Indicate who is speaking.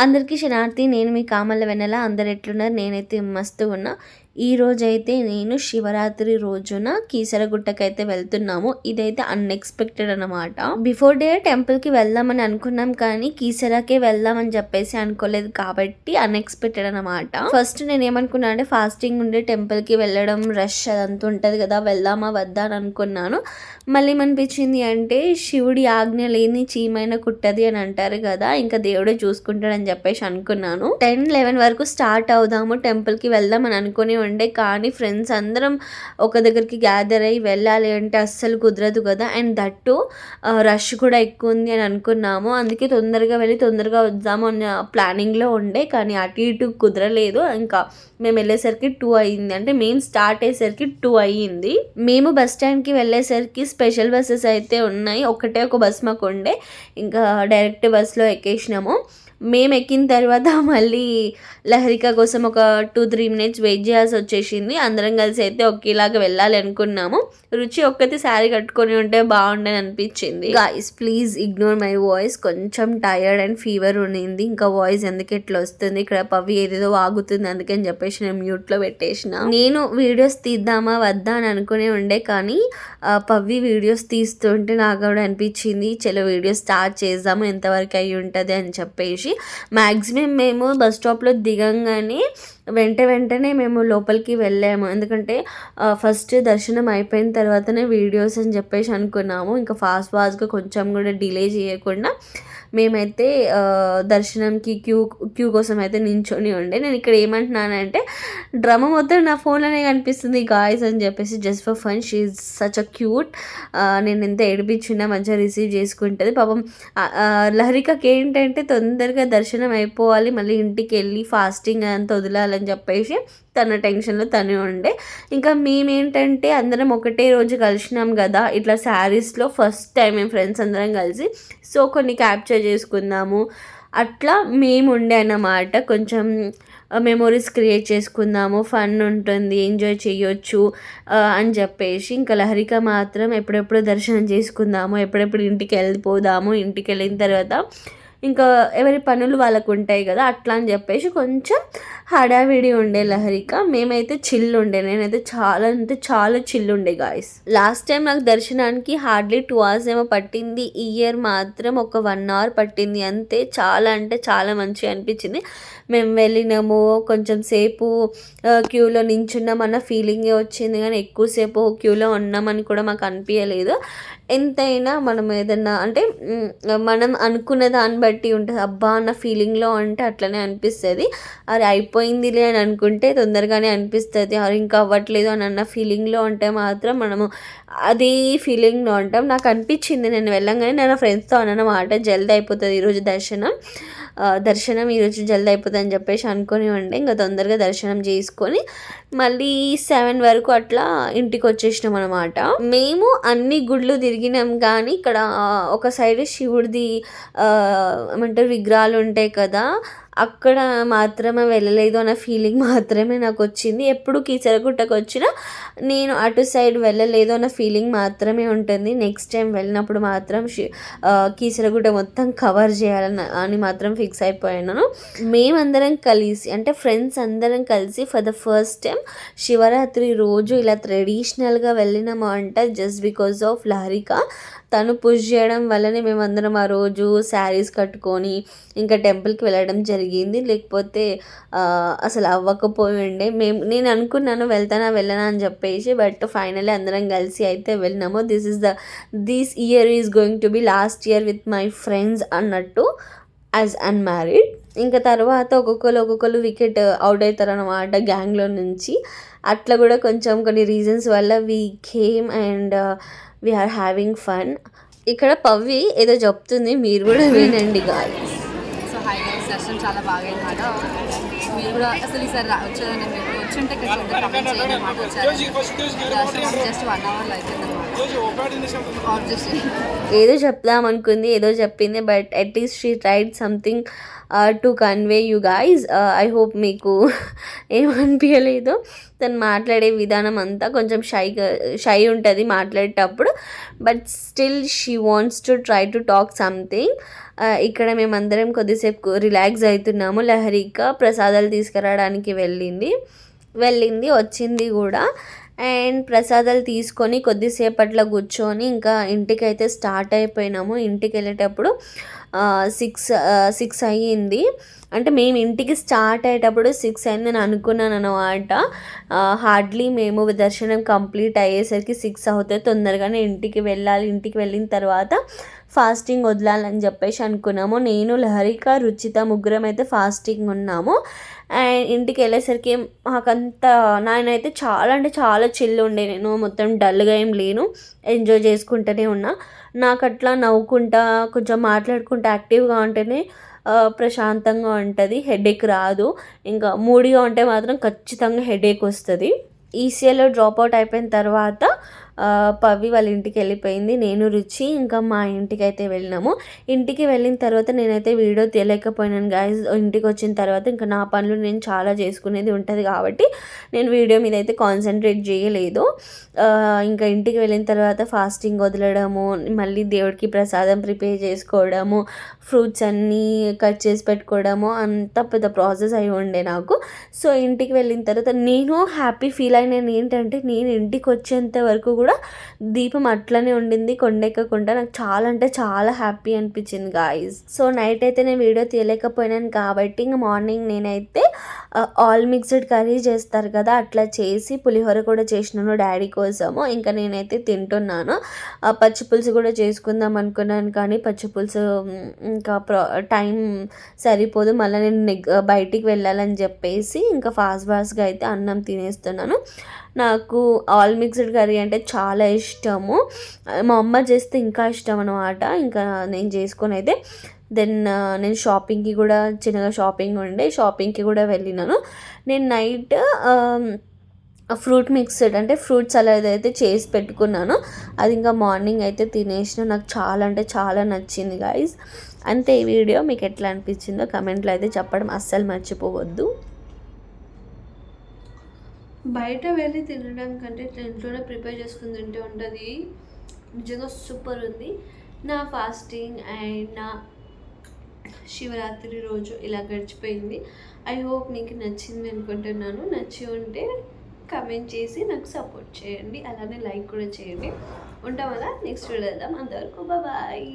Speaker 1: అందరికీ శనార్థి. నేను మీ కామల్ల వెన్నెల. అందరు ఎట్లున్నారు? నేనైతే మస్తుగా ఉన్నా. ఈ రోజైతే నేను శివరాత్రి రోజున కీసరగుట్టకైతే వెళ్తున్నాము. ఇదైతే అన్ఎక్స్పెక్టెడ్ అనమాట. బిఫోర్ డే టెంపుల్కి వెళ్దామని అనుకున్నాం, కానీ కీసరాకే వెళ్దామని చెప్పేసి అనుకోలేదు కాబట్టి అన్ఎక్స్పెక్టెడ్ అనమాట. ఫస్ట్ నేను ఏమనుకున్నా అంటే ఫాస్టింగ్ ఉండి టెంపుల్కి వెళ్ళడం రష్ అదంతా ఉంటుంది కదా, వెళ్దామా వద్దా అని అనుకున్నాను. మళ్ళీ ఏమనిపించింది అంటే శివుడి ఆజ్ఞ లేని చీమైన కుట్టది అని అంటారు కదా, ఇంకా దేవుడే చూసుకుంటాడని చెప్పేసి అనుకున్నాను. 10-11 వరకు స్టార్ట్ అవుదాము, టెంపుల్కి వెళ్దాం అని అనుకుని ఉండే. కానీ ఫ్రెండ్స్ అందరం ఒక దగ్గరికి గ్యాదర్ అయ్యి వెళ్ళాలి అంటే అస్సలు కుదరదు కదా, అండ్ దట్టు రష్ కూడా ఎక్కువ ఉంది అని అనుకున్నాము. అందుకే తొందరగా వెళ్ళి తొందరగా వద్దాము అన్న ప్లానింగ్లో ఉండే, కానీ అటు ఇటు కుదరలేదు. ఇంకా మేము వెళ్ళేసరికి 2 అయ్యింది, అంటే మేము స్టార్ట్ అయ్యేసరికి 2 అయ్యింది. మేము బస్ స్టాండ్కి వెళ్ళేసరికి స్పెషల్ బస్సెస్ అయితే ఉన్నాయి, ఒకటే ఒక బస్ మాకు ఉండే. ఇంకా డైరెక్ట్ బస్లో ఎక్కేసినాము. మేము ఎక్కిన తర్వాత మళ్ళీ లహరిక కోసం ఒక 2-3 మినిట్స్ వెయిట్ చేయాల్సి వచ్చేసింది. అందరం కలిసి అయితే ఒకేలాగా వెళ్ళాలి అనుకున్నాము. రుచి ఒక్కటి శారీ కట్టుకొని ఉంటే బాగుండని అనిపించింది. Guys please ignore my voice, కొంచెం టైర్డ్ అండ్ ఫీవర్ ఉన్నింది. ఇంకా వాయిస్ ఎందుకు ఎట్లా వస్తుంది, ఇక్కడ పవి ఏదేదో వాగుతుంది అందుకని చెప్పేసి నేను మ్యూట్లో పెట్టేసిన. నేను వీడియోస్ తీద్దామా వద్దా అని అనుకునే ఉండే, కానీ పవి వీడియోస్ తీస్తుంటే నాకు కూడా అనిపించింది చలో వీడియో స్టార్ట్ చేద్దాము ఎంతవరకు అయ్యి ఉంటుంది అని చెప్పేసి. మ్యాక్సిమం మేము బస్ స్టాప్లో దిగంగానే వెంటనే మేము లోపలికి వెళ్ళాము. ఎందుకంటే ఫస్ట్ దర్శనం అయిపోయిన తర్వాతనే వీడియోస్ అని చెప్పేసి అనుకున్నాము. ఇంకా ఫాస్ట్గా కొంచెం కూడా డిలే చేయకుండా మేమైతే దర్శనంకి క్యూ కోసం అయితే నించొని ఉండే. నేను ఇక్కడ ఏమంటున్నానంటే డ్రామా మొత్తం నా ఫోన్లోనే కనిపిస్తుంది గాయ్స్ అని చెప్పేసి, just for fun. She is such a cute. నేను ఎంత ఏడిపించినా మంచిగా రిసీవ్ చేసుకుంటుంది. పాపం లహరికకి ఏంటంటే తొందరగా దర్శనం అయిపోవాలి, మళ్ళీ ఇంటికి వెళ్ళి ఫాస్టింగ్ అంతా వదలాలని చెప్పేసి తన టెన్షన్లో తనే ఉండే. ఇంకా మేమేంటంటే అందరం ఒకటే రోజు కలిసినాం కదా ఇట్లా శారీస్లో, ఫస్ట్ టైం మేము ఫ్రెండ్స్ అందరం కలిసి, సో కొన్ని క్యాప్చర్ చేసుకుందాము అట్లా మేము ఉండే అన్నమాట. కొంచెం మెమొరీస్ క్రియేట్ చేసుకుందాము, ఫన్ ఉంటుంది, ఎంజాయ్ చేయొచ్చు అని చెప్పేసి. ఇంకా లహరిక మాత్రం ఎప్పుడెప్పుడు దర్శనం చేసుకుందాము, ఎప్పుడెప్పుడు ఇంటికి వెళ్ళిపోదాము, ఇంటికి వెళ్ళిన తర్వాత ఇంకా ఎవరి పనులు వాళ్ళకు ఉంటాయి కదా అట్లా అని చెప్పేసి కొంచెం హడావిడి ఉండే లహరిక. మేమైతే చిల్ ఉండే, నేనైతే చాలా అంటే చాలా చిల్ ఉండే గాయస్. లాస్ట్ టైం నాకు దర్శనానికి హార్డ్లీ 2 hours ఏమో పట్టింది. ఈ ఇయర్ మాత్రం ఒక 1 hour పట్టింది అంతే. చాలా అంటే చాలా మంచిగా అనిపించింది. మేము వెళ్ళినాము, కొంచెం సేపు క్యూలో నించున్నామన్న ఫీలింగే వచ్చింది, కానీ ఎక్కువసేపు క్యూలో ఉన్నామని కూడా మాకు అనిపించలేదు. ఎంతైనా మనం ఏదన్నా అంటే మనం అనుకున్న దాన్ని బట్టి ఉంటుంది, అబ్బా అన్న ఫీలింగ్లో అంటే అట్లనే అనిపిస్తుంది. అది అయిపోయిందిలే అని అనుకుంటే తొందరగానే అనిపిస్తుంది, అది ఇంకా అవ్వట్లేదు అని అన్న ఫీలింగ్లో ఉంటే మాత్రం మనము అదే ఫీలింగ్లో ఉంటాం. నాకు అనిపించింది నేను వెళ్ళంగానే నేను ఫ్రెండ్స్తో అన్నమాట, జల్దీ అయిపోతుంది ఈరోజు దర్శనం ఈరోజు జల్దీ అయిపోతుంది అని చెప్పేసి అనుకొని ఉండే. ఇంకా తొందరగా దర్శనం చేసుకొని మళ్ళీ 7 వరకు అట్లా ఇంటికి వచ్చేసినాం అనమాట. మేము అన్ని గుళ్ళు తిరిగినాం, కానీ ఇక్కడ ఒక సైడ్ శివుడిది ఏమంటారు విగ్రహాలు ఉంటాయి కదా, అక్కడ మాత్రమే వెళ్ళలేదు అన్న ఫీలింగ్ మాత్రమే నాకు వచ్చింది. ఎప్పుడు కీసరగుట్టకు వచ్చినా నేను అటు సైడ్ వెళ్ళలేదు అన్న ఫీలింగ్ మాత్రమే ఉంటుంది. నెక్స్ట్ టైం వెళ్ళినప్పుడు మాత్రం కీసరగుట్ట మొత్తం కవర్ చేయాలని మాత్రం ఫిక్స్ అయిపోయాను. మేమందరం కలిసి అంటే ఫ్రెండ్స్ అందరం కలిసి for the first time Shivaratri రోజు ఇలా ట్రెడిషనల్గా వెళ్ళినాము అంట, జస్ట్ బికాజ్ ఆఫ్ లహరిక. తను పుష్ చేయడం వల్లనే మేమందరం ఆ రోజు శారీస్ కట్టుకొని ఇంకా టెంపుల్కి వెళ్ళడం జరిగింది. లేకపోతే అసలు అవ్వకపోయి ఉండే. నేను అనుకున్నాను వెళ్ళనా అని చెప్పేసి, బట్ ఫైనల్లీ అందరం కలిసి అయితే వెళ్ళినాము. This year is going to be last year with my friends అన్నట్టు యాజ్ అన్మ్యారీడ్. ఇంకా తర్వాత ఒక్కొక్కరు వికెట్ అవుట్ అవుతారు అనమాట గ్యాంగ్లో నుంచి. అట్లా కూడా కొంచెం కొన్ని రీజన్స్ వల్ల we came and we are having fun. ఇక్కడ పవ్వి ఏదో చెప్తుంది, మీరు కూడా వినండి గాయ్స్.
Speaker 2: సో హై గైస్, దర్శనం చాలా బాగా అన్నమాట. మీరు కూడా అసలు ఈసారి వచ్చారని మీరు వచ్చుంటే కమెంట్ చేయండి అన్నమాట. వచ్చారు దర్శనం జస్ట్ 1 hour అయిపోయింది అనమాట. ఆబ్వియస్లీ
Speaker 1: ఏదో చెప్దాం అనుకుంది, ఏదో చెప్పింది, but at least she tried something to convey you guys. I hope మీకు ఏమనిపించలేదు. తను మాట్లాడే విధానం అంతా కొంచెం షై ఉంటుంది మాట్లాడేటప్పుడు, but still she wants to try to talk something. ఇక్కడ మేమందరం కొద్దిసేపు రిలాక్స్ అవుతున్నాము. లహరిక ప్రసాదాలు తీసుకురావడానికి వెళ్ళింది, వచ్చింది కూడా. అండ్ ప్రసాదాలు తీసుకొని కొద్దిసేపట్లో కూర్చొని ఇంకా ఇంటికైతే స్టార్ట్ అయిపోయినాము. ఇంటికి వెళ్ళేటప్పుడు 6 అయ్యింది. అంటే మేము ఇంటికి స్టార్ట్ అయ్యేటప్పుడు 6 అయింది నేను అనుకున్నాను అనమాట. హార్డ్లీ మేము దర్శనం కంప్లీట్ అయ్యేసరికి 6 అవుతుంది, తొందరగానే ఇంటికి వెళ్ళాలి, ఇంటికి వెళ్ళిన తర్వాత ఫాస్టింగ్ వదలాలని చెప్పేసి అనుకున్నాము. నేను, లహరిక, రుచిత ముగ్గురం అయితే ఫాస్టింగ్ ఉన్నాము. అండ్ ఇంటికి వెళ్ళేసరికి మాకంతా నేనైతే చాలా అంటే చాలా చిల్ ఉండే, నేను మొత్తం డల్గా ఏం లేను, ఎంజాయ్ చేసుకుంటూనే ఉన్నా. నాకు అట్లా నవ్వుకుంటా కొంచెం మాట్లాడుకుంటా యాక్టివ్గా ఉంటేనే ప్రశాంతంగా ఉంటుంది, హెడేక్ రాదు. ఇంకా మూడీగా ఉంటే మాత్రం ఖచ్చితంగా హెడేక్ వస్తుంది. ఈసీఏలో డ్రాప్ అవుట్ అయిపోయిన తర్వాత పవి వాళ్ళ ఇంటికి వెళ్ళిపోయింది. నేను, రుచి ఇంకా మా ఇంటికి అయితే వెళ్ళినాము. ఇంటికి వెళ్ళిన తర్వాత నేనైతే వీడియో తీయలేకపోయినాను గాయస్. ఇంటికి వచ్చిన తర్వాత ఇంకా నా పనులు నేను చాలా చేసుకునేది ఉంటుంది కాబట్టి నేను వీడియో మీద అయితే కాన్సన్ట్రేట్ చేయలేదు. ఇంకా ఇంటికి వెళ్ళిన తర్వాత ఫాస్టింగ్ వదలడము, మళ్ళీ దేవుడికి ప్రసాదం ప్రిపేర్ చేసుకోవడము, ఫ్రూట్స్ అన్నీ కట్ చేసి పెట్టుకోవడము, అంత పెద్ద ప్రాసెస్ అయి ఉండే నాకు. సో ఇంటికి వెళ్ళిన తర్వాత నేను హ్యాపీ ఫీల్ అయినాను. ఏంటంటే నేను ఇంటికి వచ్చేంత వరకు కూడా దీపం అట్లనే ఉండింది, కొండెక్కకుండా. నాకు చాలా అంటే చాలా హ్యాపీ అనిపించింది గాయస్. సో నైట్ అయితే నేను వీడియో తీయలేకపోయినాను కాబట్టి ఇంకా మార్నింగ్ నేనైతే ఆల్ మిక్స్డ్ కర్రీ చేస్తారు కదా, అట్లా చేసి పులిహోర కూడా చేసినాను డాడీ కోసము. ఇంకా నేనైతే తింటున్నాను. పచ్చి పులుసు కూడా చేసుకుందాం అనుకున్నాను కానీ పచ్చి పులుసు ఇంకా టైం సరిపోదు, మళ్ళీ నేను బయటికి వెళ్ళాలని చెప్పేసి ఇంకా ఫాస్ట్గా అయితే అన్నం తినేస్తున్నాను. నాకు ఆల్ మిక్స్డ్ కర్రీ అంటే చాలా ఇష్టము. మా అమ్మ చేస్తే ఇంకా ఇష్టం అనమాట. ఇంకా నేను చేసుకొని అయితే నేను షాపింగ్కి కూడా చిన్నగా షాపింగ్కి కూడా వెళ్ళినాను. నేను నైట్ ఫ్రూట్ మిక్స్డ్ అంటే ఫ్రూట్ సలాడ్ అయితే చేసి పెట్టుకున్నాను. అది ఇంకా మార్నింగ్ అయితే తినేసిన. నాకు చాలా అంటే చాలా నచ్చింది గాయస్. అంతే, ఈ వీడియో మీకు ఎట్లా అనిపించిందో కమెంట్లో అయితే చెప్పడం అస్సలు మర్చిపోవద్దు. బయట వెళ్ళి తినడం కంటే ఇంట్లోనే ప్రిపేర్ చేసుకుని తింటే ఉంటుంది, నిజంగా సూపర్ ఉంది. నా ఫాస్టింగ్ అండ్ నా శివరాత్రి రోజు ఇలా గడిచిపోయింది. ఐ హోప్ మీకు నచ్చింది అనుకుంటున్నాను. నచ్చి ఉంటే కమెంట్ చేసి నాకు సపోర్ట్ చేయండి, అలానే లైక్ కూడా చేయండి. ఉంటాం అలా నెక్స్ట్ వీడియో వెళ్దాం. అంతవరకు బాయ్.